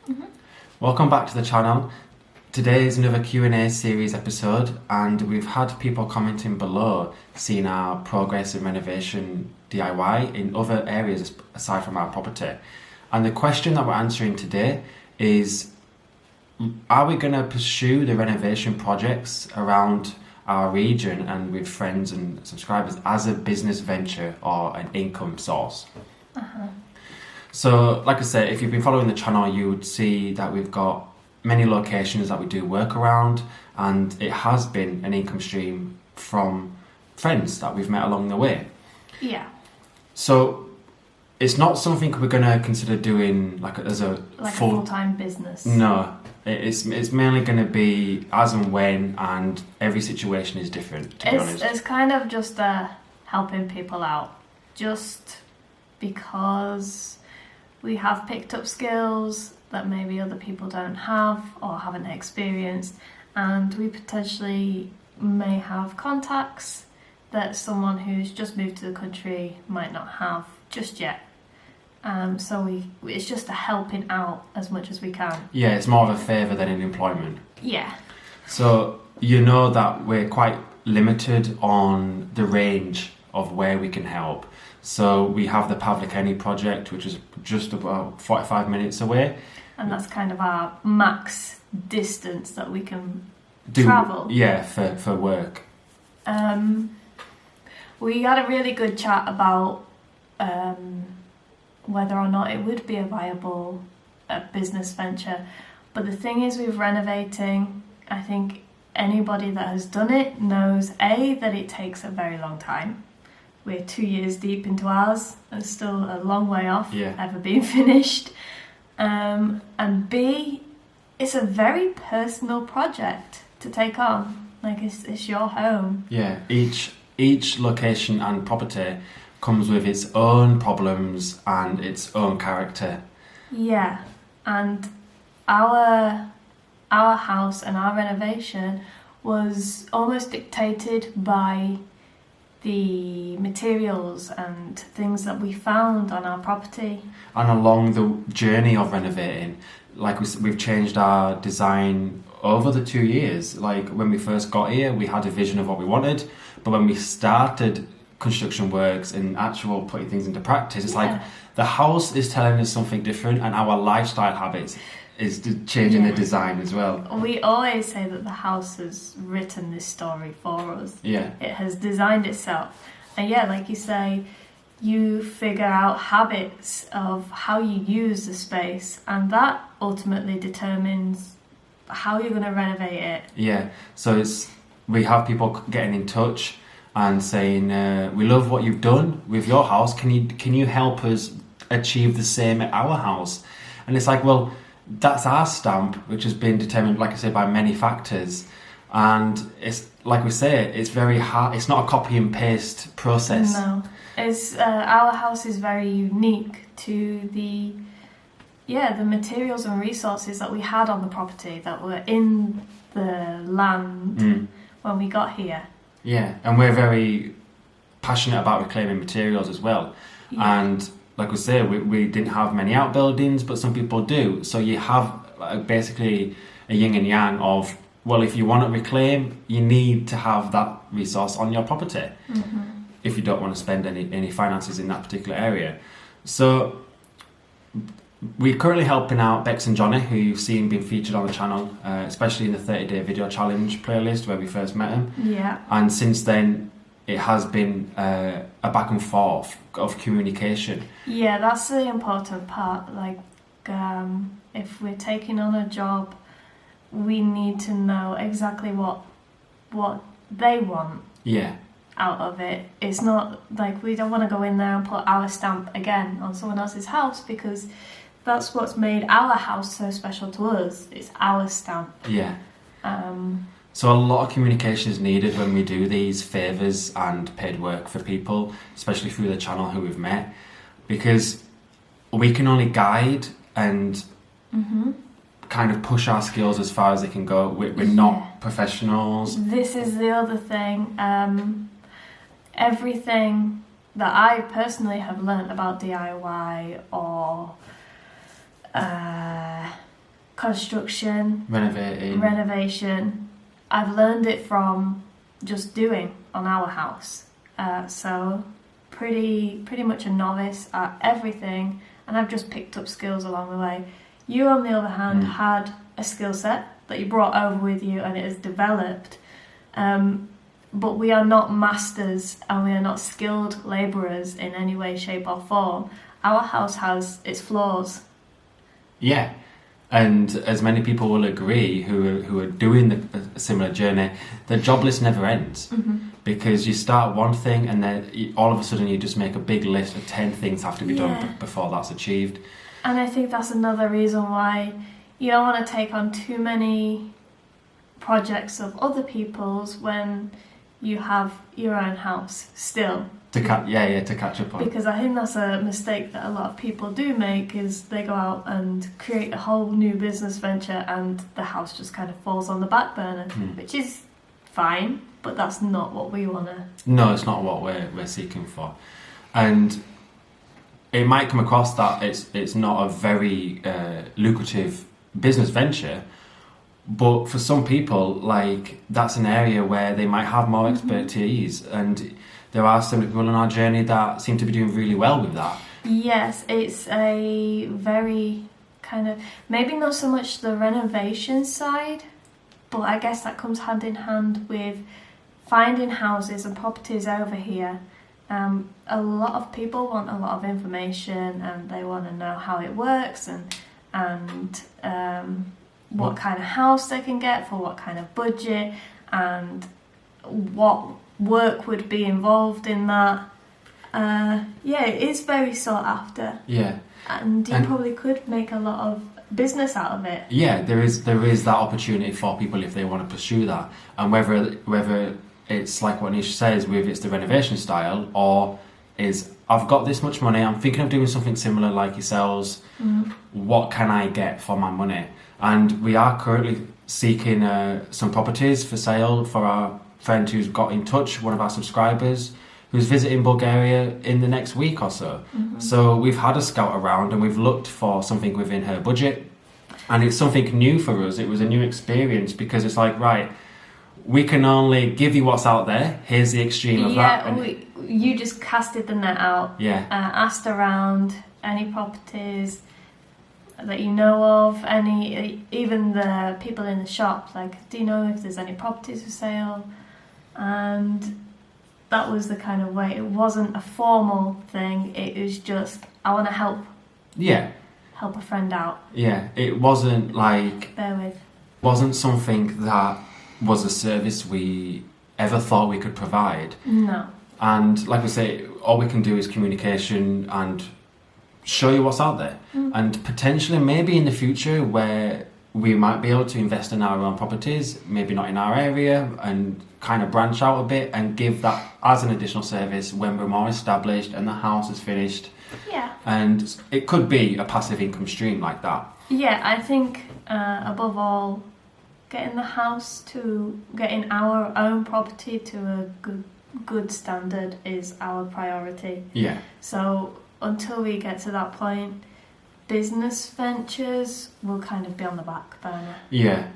Mm-hmm. Welcome back to the channel. Today is another Q&A series episode, and we've had people commenting below seeing our progress in renovation DIY in other areas aside from our property. And the question that we're answering today is, are we going to pursue the renovation projects around our region and with friends and subscribers as a business venture or an income source? So, like I said, if you've been following the channel, you would see that we've got many locations that we do work around, and it has been an income stream from friends that we've met along the way. Yeah. So, it's not something we're going to consider doing as a full-time business. No, it's mainly going to be as and when, and every situation is different, to be honest. It's kind of just helping people out, just because we have picked up skills that maybe other people don't have or haven't experienced, and we potentially may have contacts that someone who's just moved to the country might not have just yet. So it's just a helping out as much as we can. Yeah, it's more of a favour than an employment. Yeah. So you know that we're quite limited on the range of where we can help. So we have the Pavlikeni project, which is just about 45 minutes away. And that's kind of our max distance that we can travel. Yeah, for work. We had a really good chat about whether or not it would be a viable business venture. But the thing is, with renovating, I think anybody that has done it knows, A, that it takes a very long time. We're 2 years deep into ours and still a long way off ever being finished. And B, it's a very personal project to take on. Like, it's your home. Yeah, each location and property comes with its own problems and its own character. Yeah, and our house and our renovation was almost dictated by the materials and things that we found on our property. And along the journey of renovating, like we've changed our design over the 2 years. Like, when we first got here, we had a vision of what we wanted, but when we started construction works and actual putting things into practice, it's like the house is telling us something different, and our lifestyle habits is changing the design as well. We always say that the house has written this story for us. Yeah. It has designed itself. And yeah, like you say, you figure out habits of how you use the space, and that ultimately determines how you're going to renovate it. Yeah. So we have people getting in touch and saying, we love what you've done with your house. Can you help us achieve the same at our house? And it's like, well, that's our stamp, which has been determined, like I say, by many factors. And it's like we say, it's very hard. It's not a copy and paste process. No, it's our house is very unique to the materials and resources that we had on the property that were in the land when we got here. Yeah, and we're very passionate about reclaiming materials as well. Yeah. And like we say, we didn't have many outbuildings, but some people do. So you have basically a yin and yang of, well, if you want to reclaim, you need to have that resource on your property if you don't want to spend any finances in that particular area. So we're currently helping out Bex and Johnny, who you've seen being featured on the channel, especially in the 30-day video challenge playlist where we first met him. Yeah. And since then, it has been a back and forth of communication. Yeah, that's the important part. Like, if we're taking on a job, we need to know exactly what they want. Yeah. Out of it. It's not like we don't want to go in there and put our stamp again on someone else's house, because that's what's made our house so special to us. It's our stamp. Yeah. So a lot of communication is needed when we do these favours and paid work for people, especially through the channel who we've met, because we can only guide and kind of push our skills as far as they can go. We're not professionals. This is the other thing. Everything that I personally have learnt about DIY or construction, Renovating. renovation. I've learned it from just doing on our house. So pretty much a novice at everything, and I've just picked up skills along the way. You, on the other hand, had a skill set that you brought over with you, and it has developed. But we are not masters, and we are not skilled labourers in any way, shape or form. Our house has its flaws. Yeah, and as many people will agree who are doing a similar journey, the jobless never ends. Because you start one thing and then all of a sudden you just make a big list of 10 things have to be done before that's achieved. And I think that's another reason why you don't want to take on too many projects of other people's when you have your own house still. To catch up on. Because I think that's a mistake that a lot of people do make, is they go out and create a whole new business venture and the house just kind of falls on the back burner, which is fine, but that's not what we want to... No, it's not what we're seeking for. And it might come across that it's not a very lucrative business venture, but for some people, like, that's an area where they might have more expertise, and there are some people on our journey that seem to be doing really well with that. Yes, it's a very kind of, maybe not so much the renovation side, but I guess that comes hand in hand with finding houses and properties over here. A lot of people want a lot of information, and they want to know how it works and what kind of house they can get for what kind of budget, and what work would be involved in that. It is very sought after. Yeah. And you probably could make a lot of business out of it. Yeah, there is that opportunity for people if they want to pursue that. And whether it's like what Nisha says, whether it's the renovation style, or is I've got this much money, I'm thinking of doing something similar like yourselves, what can I get for my money? And we are currently seeking some properties for sale for our friend who's got in touch, one of our subscribers, who's visiting Bulgaria in the next week or so. So we've had a scout around and we've looked for something within her budget, and it's something new for us. It was a new experience because it's like, right, we can only give you what's out there. Here's the extreme of that. And you just casted the net out. Yeah. Asked around any properties that you know of, even the people in the shop, like, do you know if there's any properties for sale? And that was the kind of way. It wasn't a formal thing. It was just, I want to help. Yeah. Help a friend out. Yeah. It wasn't like... Bear with. Wasn't something that was a service we ever thought we could provide. No. And like I say, all we can do is communication and show you what's out there. And potentially maybe in the future where we might be able to invest in our own properties, maybe not in our area, and kind of branch out a bit and give that as an additional service when we're more established and the house is finished. Yeah. And it could be a passive income stream like that. Yeah, I think above all, getting our own property to a good standard is our priority. Yeah. So until we get to that point, business ventures will kind of be on the back burner. Yeah.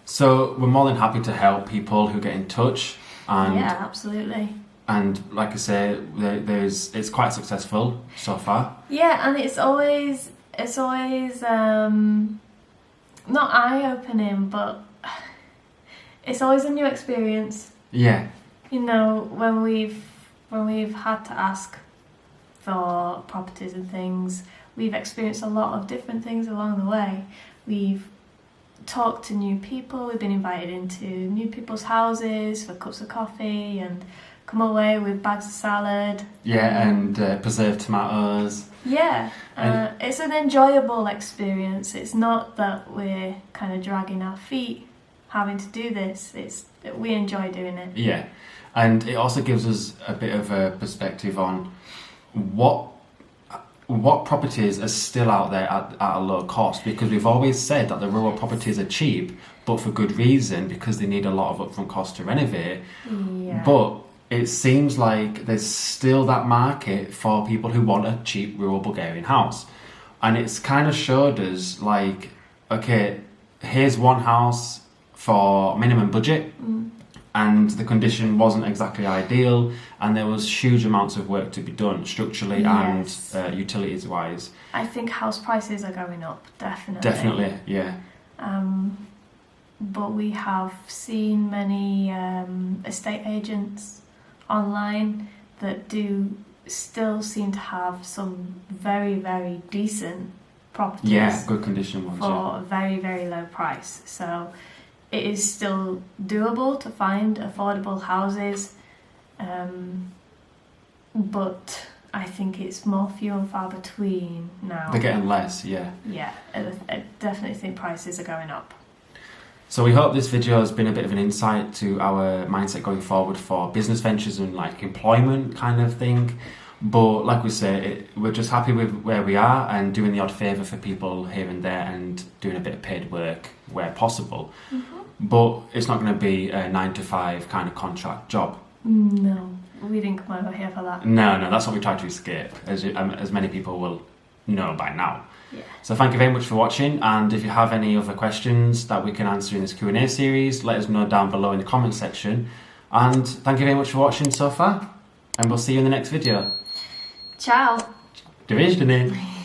So we're more than happy to help people who get in touch. And yeah, absolutely. And like I say, it's quite successful so far. Yeah, and it's always not eye-opening, but it's always a new experience. Yeah. You know, when we've had to ask for properties and things, we've experienced a lot of different things along the way. We've talked to new people, we've been invited into new people's houses for cups of coffee and come away with bags of salad. Yeah, and preserved tomatoes. Yeah, it's an enjoyable experience. It's not that we're kind of dragging our feet having to do this. It's that we enjoy doing it. Yeah, and it also gives us a bit of a perspective on what properties are still out there at a low cost, because we've always said that the rural properties are cheap, but for good reason, because they need a lot of upfront cost to renovate. Yeah. But it seems like there's still that market for people who want a cheap rural Bulgarian house. And it's kind of showed us, like, okay, here's one house for minimum budget, and the condition wasn't exactly ideal, and there was huge amounts of work to be done structurally Yes. and utilities wise. I think house prices are going up, definitely. Definitely, yeah. But we have seen many estate agents online that do still seem to have some very, very decent properties. Yeah, good condition ones. For a very, very low price. So it is still doable to find affordable houses, but I think it's more few and far between now. They're getting less, yeah. Yeah, I definitely think prices are going up. So we hope this video has been a bit of an insight to our mindset going forward for business ventures and like employment kind of thing. But like we say, we're just happy with where we are and doing the odd favour for people here and there and doing a bit of paid work where possible. But it's not going to be a 9-to-5 kind of contract job. No, we didn't come over here for that. No, that's what we try to escape, as many people will know by now. Yeah. So thank you very much for watching, and if you have any other questions that we can answer in this Q&A series, let us know down below in the comment section. And thank you very much for watching so far, and we'll see you in the next video. Ciao! Divisioning!